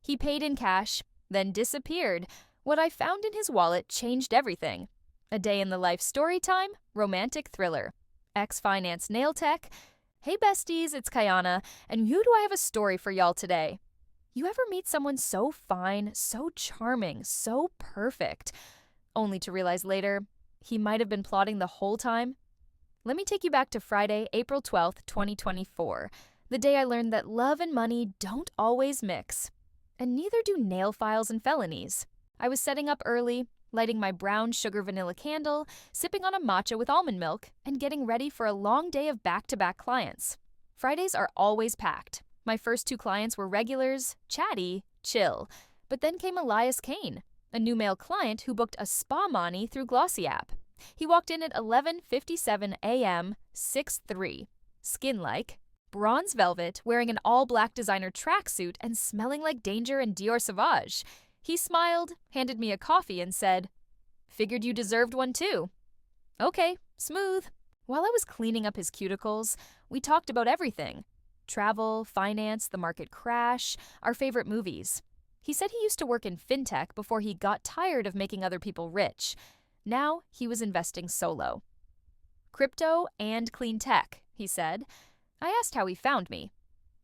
He paid in cash, then disappeared. What I found in his wallet changed everything. A day in the life Storytime, romantic thriller. Ex-finance nail tech. Hey besties, it's Kayana, and who do I have a story for y'all today? You ever meet someone so fine, so charming, so perfect, only to realize later he might have been plotting the whole time? Let me take you back to Friday, April 12th, 2024, the day I learned that love and money don't always mix. And neither do nail files and felonies. I was setting up early, lighting my brown sugar vanilla candle, sipping on a matcha with almond milk, and getting ready for a long day of back-to-back clients. Fridays are always packed. My first 2 clients were regulars, chatty, chill. But then came Elias Kane, a new male client who booked a spa mani through Glossy app. He walked in at 11:57 a.m., 6'3", skin-like, bronze velvet, wearing an all-black designer tracksuit and smelling like danger and Dior Sauvage. He smiled, handed me a coffee, and said, "Figured you deserved one too." Okay, smooth. While I was cleaning up his cuticles, we talked about everything. Travel, finance, the market crash, our favorite movies. He said he used to work in fintech before he got tired of making other people rich. Now he was investing solo. Crypto and clean tech, he said. I asked how he found me.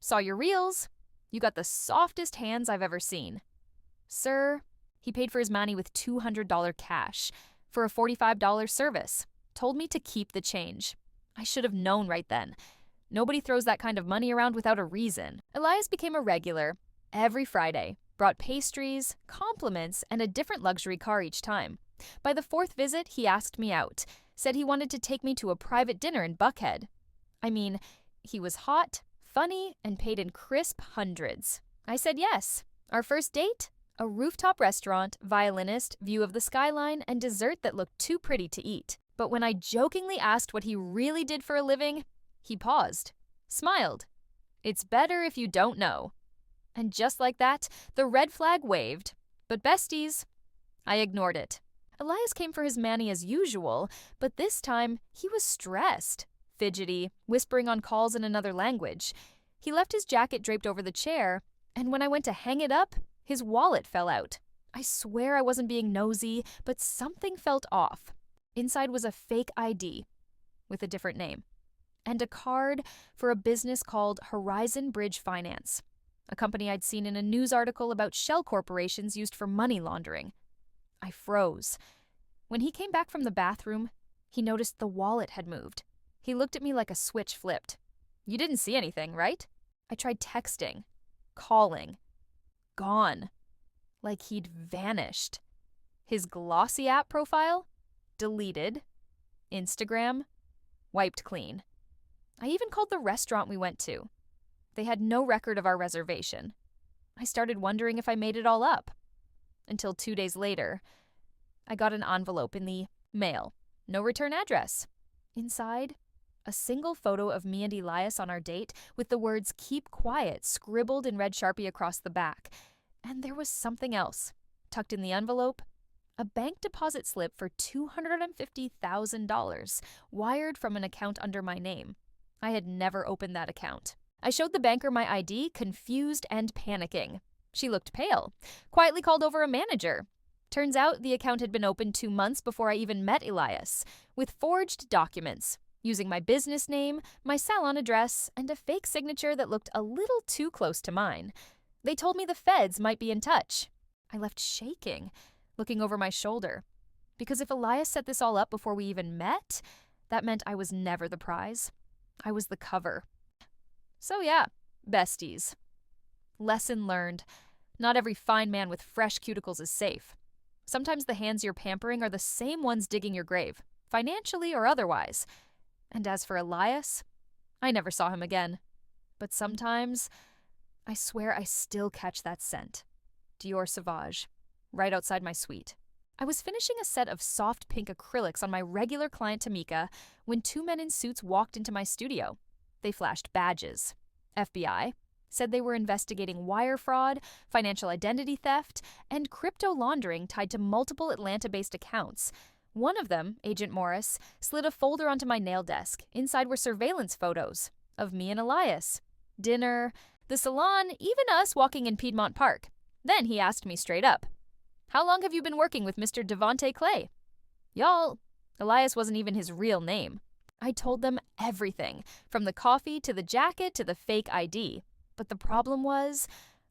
Saw your reels. You got the softest hands I've ever seen. Sir, he paid for his money with $200 cash for a $45 service. Told me to keep the change. I should have known right then. Nobody throws that kind of money around without a reason. Elias became a regular every Friday, brought pastries, compliments, and a different luxury car each time. By the 4th visit, he asked me out, said he wanted to take me to a private dinner in Buckhead. I mean, he was hot, funny, and paid in crisp hundreds. I said yes. Our first date? A rooftop restaurant, violinist, view of the skyline, and dessert that looked too pretty to eat. But when I jokingly asked what he really did for a living, he paused, smiled. It's better if you don't know. And just like that, the red flag waved. But besties, I ignored it. Elias came for his mani as usual, but this time he was stressed, fidgety, whispering on calls in another language. He left his jacket draped over the chair, and when I went to hang it up, his wallet fell out. I swear I wasn't being nosy, but something felt off. Inside was a fake ID with a different name and a card for a business called Horizon Bridge Finance, a company I'd seen in a news article about shell corporations used for money laundering. I froze. When he came back from the bathroom, he noticed the wallet had moved. He looked at me like a switch flipped. You didn't see anything, right? I tried texting, calling. Gone. Like he'd vanished. His Glossy app profile? Deleted. Instagram? Wiped clean. I even called the restaurant we went to. They had no record of our reservation. I started wondering if I made it all up. Until 2 days later, I got an envelope in the mail. No return address. Inside, a single photo of me and Elias on our date with the words "Keep quiet" scribbled in red Sharpie across the back. And there was something else. Tucked in the envelope, a bank deposit slip for $250,000 wired from an account under my name. I had never opened that account. I showed the banker my ID, confused and panicking. She looked pale, quietly called over a manager. Turns out the account had been opened 2 months before I even met Elias, with forged documents, using my business name, my salon address, and a fake signature that looked a little too close to mine. They told me the feds might be in touch. I left shaking, looking over my shoulder. Because if Elias set this all up before we even met, that meant I was never the prize. I was the cover. So yeah, besties. Lesson learned. Not every fine man with fresh cuticles is safe. Sometimes the hands you're pampering are the same ones digging your grave, financially or otherwise. And as for Elias, I never saw him again. But sometimes, I swear I still catch that scent. Dior Sauvage, right outside my suite. I was finishing a set of soft pink acrylics on my regular client Tamika when 2 men in suits walked into my studio. They flashed badges. FBI. Said they were investigating wire fraud, financial identity theft, and crypto laundering tied to multiple Atlanta-based accounts. One of them, Agent Morris, slid a folder onto my nail desk. Inside were surveillance photos of me and Elias. Dinner, the salon, even us walking in Piedmont Park. Then he asked me straight up, "How long have you been working with Mr. Devonte Clay?" Y'all, Elias wasn't even his real name. I told them everything, from the coffee to the jacket to the fake ID. But the problem was,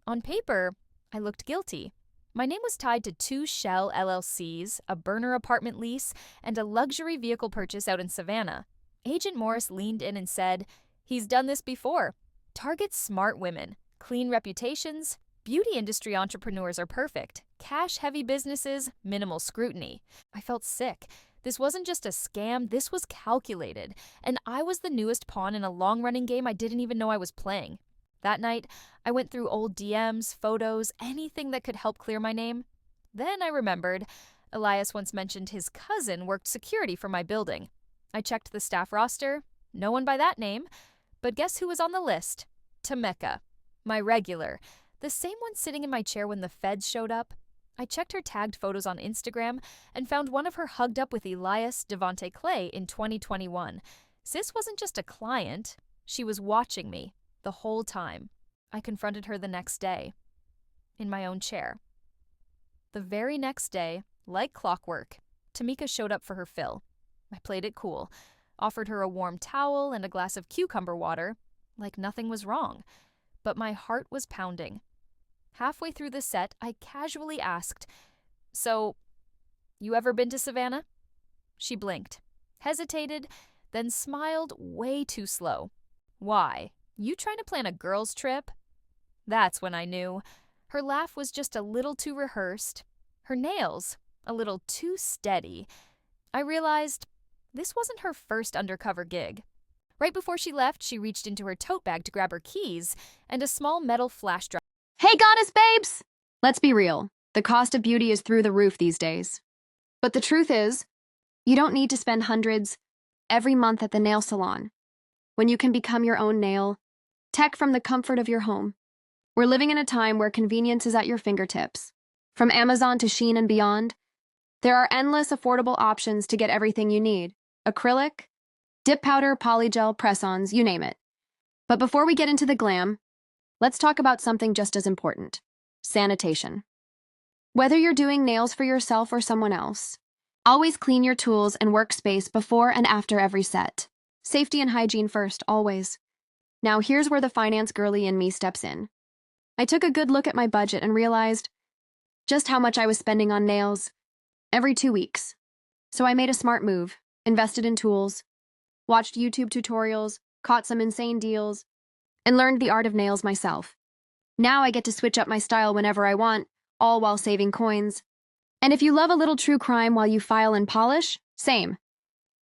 on paper, I looked guilty. My name was tied to 2 shell LLCs, a burner apartment lease, and a luxury vehicle purchase out in Savannah. Agent Morris leaned in and said, "He's done this before. Target smart women, clean reputations. Beauty industry entrepreneurs are perfect. Cash-heavy businesses, minimal scrutiny." I felt sick. This wasn't just a scam, this was calculated. And I was the newest pawn in a long-running game I didn't even know I was playing. That night, I went through old DMs, photos, anything that could help clear my name. Then I remembered Elias once mentioned his cousin worked security for my building. I checked the staff roster. No one by that name. But guess who was on the list? Temeka, my regular. The same one sitting in my chair when the feds showed up. I checked her tagged photos on Instagram and found one of her hugged up with Elias Devonte Clay in 2021. Sis wasn't just a client. She was watching me the whole time. I confronted her the next day, in my own chair. The very next day, like clockwork, Temeka showed up for her fill. I played it cool, offered her a warm towel and a glass of cucumber water, like nothing was wrong. But my heart was pounding. Halfway through the set, I casually asked, "So, you ever been to Savannah?" She blinked, hesitated, then smiled way too slow. "Why? You trying to plan a girls' trip?" That's when I knew. Her laugh was just a little too rehearsed. Her nails, a little too steady. I realized this wasn't her first undercover gig. Right before she left, she reached into her tote bag to grab her keys and a small metal flash drive. Hey, goddess babes! Let's be real. The cost of beauty is through the roof these days. But the truth is, you don't need to spend hundreds every month at the nail salon when you can become your own nail tech from the comfort of your home. We're living in a time where convenience is at your fingertips. From Amazon to Shein and beyond, there are endless affordable options to get everything you need. Acrylic, dip powder, polygel, press-ons, you name it. But before we get into the glam, let's talk about something just as important: sanitation. Whether you're doing nails for yourself or someone else, always clean your tools and workspace before and after every set. Safety and hygiene first, always. Now here's where the finance girly in me steps in. I took a good look at my budget and realized just how much I was spending on nails every 2 weeks. So I made a smart move, invested in tools, watched YouTube tutorials, caught some insane deals, and learned the art of nails myself. Now I get to switch up my style whenever I want, all while saving coins. And if you love a little true crime while you file and polish, same.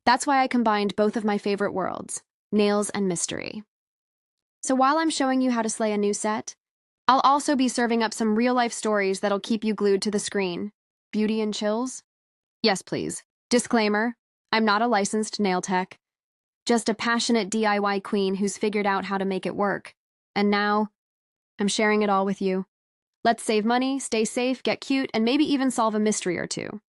That's why I combined both of my favorite worlds, nails and mystery. So while I'm showing you how to slay a new set, I'll also be serving up some real-life stories that'll keep you glued to the screen. Beauty and chills? Yes, please. Disclaimer, I'm not a licensed nail tech. Just a passionate DIY queen who's figured out how to make it work. And now, I'm sharing it all with you. Let's save money, stay safe, get cute, and maybe even solve a mystery or two.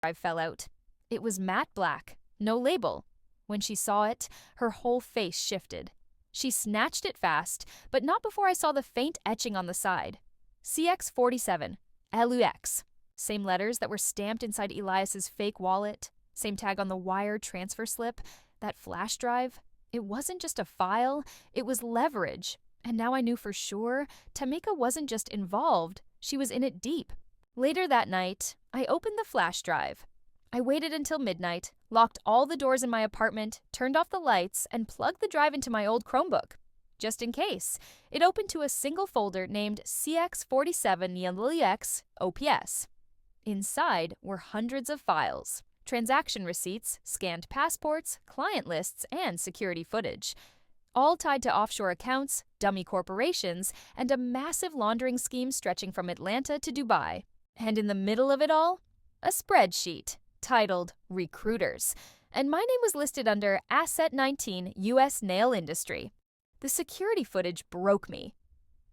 I fell out. It was matte black, no label. When she saw it, her whole face shifted. She snatched it fast, but not before I saw the faint etching on the side. CX47, LUX. Same letters that were stamped inside Elias's fake wallet. Same tag on the wire transfer slip. That flash drive. It wasn't just a file, it was leverage. And now I knew for sure Temeka wasn't just involved, she was in it deep. Later that night, I opened the flash drive. I waited until midnight, locked all the doors in my apartment, turned off the lights, and plugged the drive into my old Chromebook. Just in case, it opened to a single folder named CX47LUX OPS. Inside were hundreds of files, transaction receipts, scanned passports, client lists, and security footage. All tied to offshore accounts, dummy corporations, and a massive laundering scheme stretching from Atlanta to Dubai. And in the middle of it all, a spreadsheet titled Recruiters, and my name was listed under Asset 19 U.S. Nail Industry. The security footage broke me.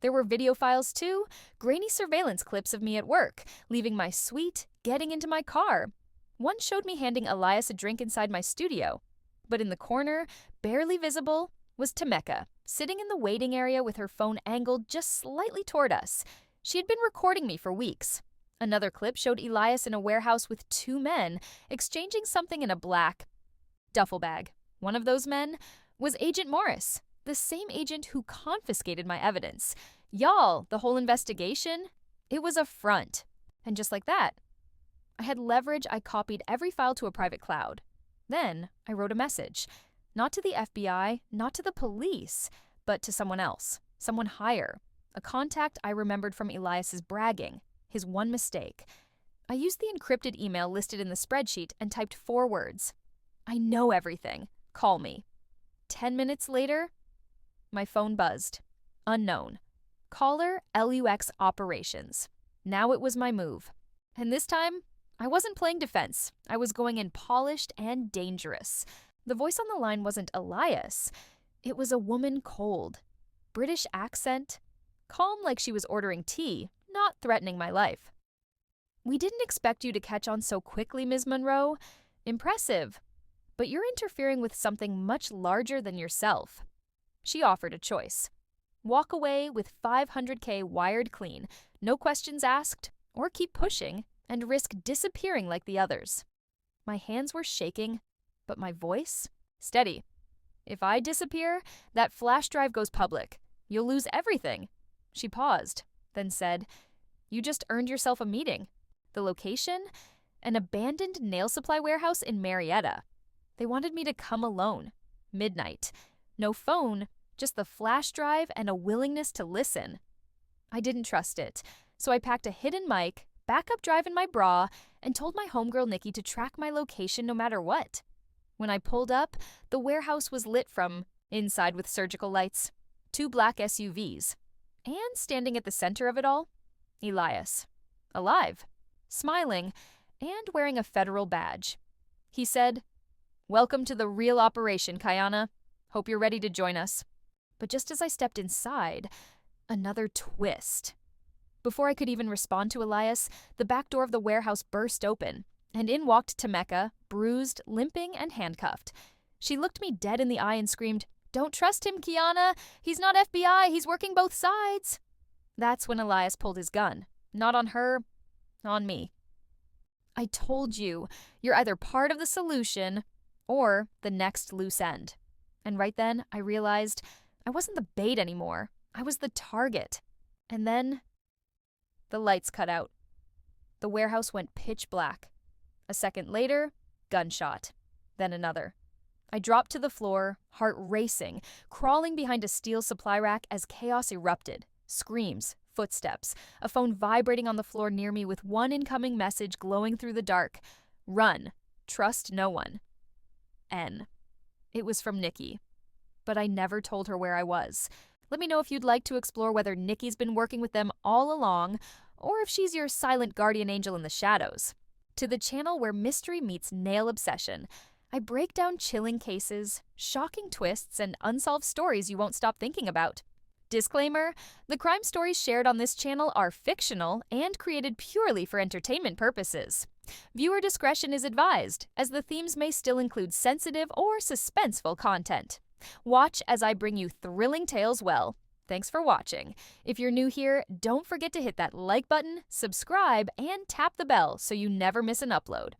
There were video files too, grainy surveillance clips of me at work, leaving my suite, getting into my car. One showed me handing Elias a drink inside my studio, but in the corner, barely visible, was Temeka, sitting in the waiting area with her phone angled just slightly toward us. She had been recording me for weeks. Another clip showed Elias in a warehouse with 2 men exchanging something in a black duffel bag. One of those men was Agent Morris, the same agent who confiscated my evidence. Y'all, the whole investigation, it was a front. And just like that, I had leverage. I copied every file to a private cloud. Then I wrote a message, not to the FBI, not to the police, but to someone else, someone higher, a contact I remembered from Elias's bragging, his one mistake. I used the encrypted email listed in the spreadsheet and typed 4 words. I know everything. Call me. 10 minutes later, my phone buzzed. Unknown. Caller LUX Operations. Now it was my move. And this time, I wasn't playing defense. I was going in polished and dangerous. The voice on the line wasn't Elias. It was a woman cold. British accent. Calm like she was ordering tea, not threatening my life. We didn't expect you to catch on so quickly, Ms. Monroe. Impressive. But you're interfering with something much larger than yourself. She offered a choice. Walk away with $500K wired clean, no questions asked, or keep pushing and risk disappearing like the others. My hands were shaking, but my voice? Steady. If I disappear, that flash drive goes public. You'll lose everything. She paused, then said, You just earned yourself a meeting. The location? An abandoned nail supply warehouse in Marietta. They wanted me to come alone. Midnight. No phone, just the flash drive and a willingness to listen. I didn't trust it, so I packed a hidden mic, backup drive in my bra, and told my homegirl Nikki to track my location no matter what. When I pulled up, the warehouse was lit from inside with surgical lights, 2 black SUVs, and standing at the center of it all, Elias. Alive, smiling, and wearing a federal badge. He said, Welcome to the real operation, Kayana. Hope you're ready to join us. But just as I stepped inside, another twist. Before I could even respond to Elias, the back door of the warehouse burst open, and in walked Temeka, bruised, limping, and handcuffed. She looked me dead in the eye and screamed, Don't trust him, Kiana. He's not FBI. He's working both sides. That's when Elias pulled his gun. Not on her, on me. I told you, you're either part of the solution or the next loose end. And right then, I realized I wasn't the bait anymore. I was the target. And then the lights cut out. The warehouse went pitch black. A second later, gunshot. Then another. I dropped to the floor, heart racing, crawling behind a steel supply rack as chaos erupted. Screams, footsteps, a phone vibrating on the floor near me with one incoming message glowing through the dark. Run. Trust no one. N. It was from Nikki. But I never told her where I was. Let me know if you'd like to explore whether Nikki's been working with them all along, or if she's your silent guardian angel in the shadows. To the channel where mystery meets nail obsession. I break down chilling cases, shocking twists, and unsolved stories you won't stop thinking about. Disclaimer, the crime stories shared on this channel are fictional and created purely for entertainment purposes. Viewer discretion is advised, as the themes may still include sensitive or suspenseful content. Watch as I bring you thrilling tales well. Thanks for watching. If you're new here, don't forget to hit that like button, subscribe, and tap the bell so you never miss an upload.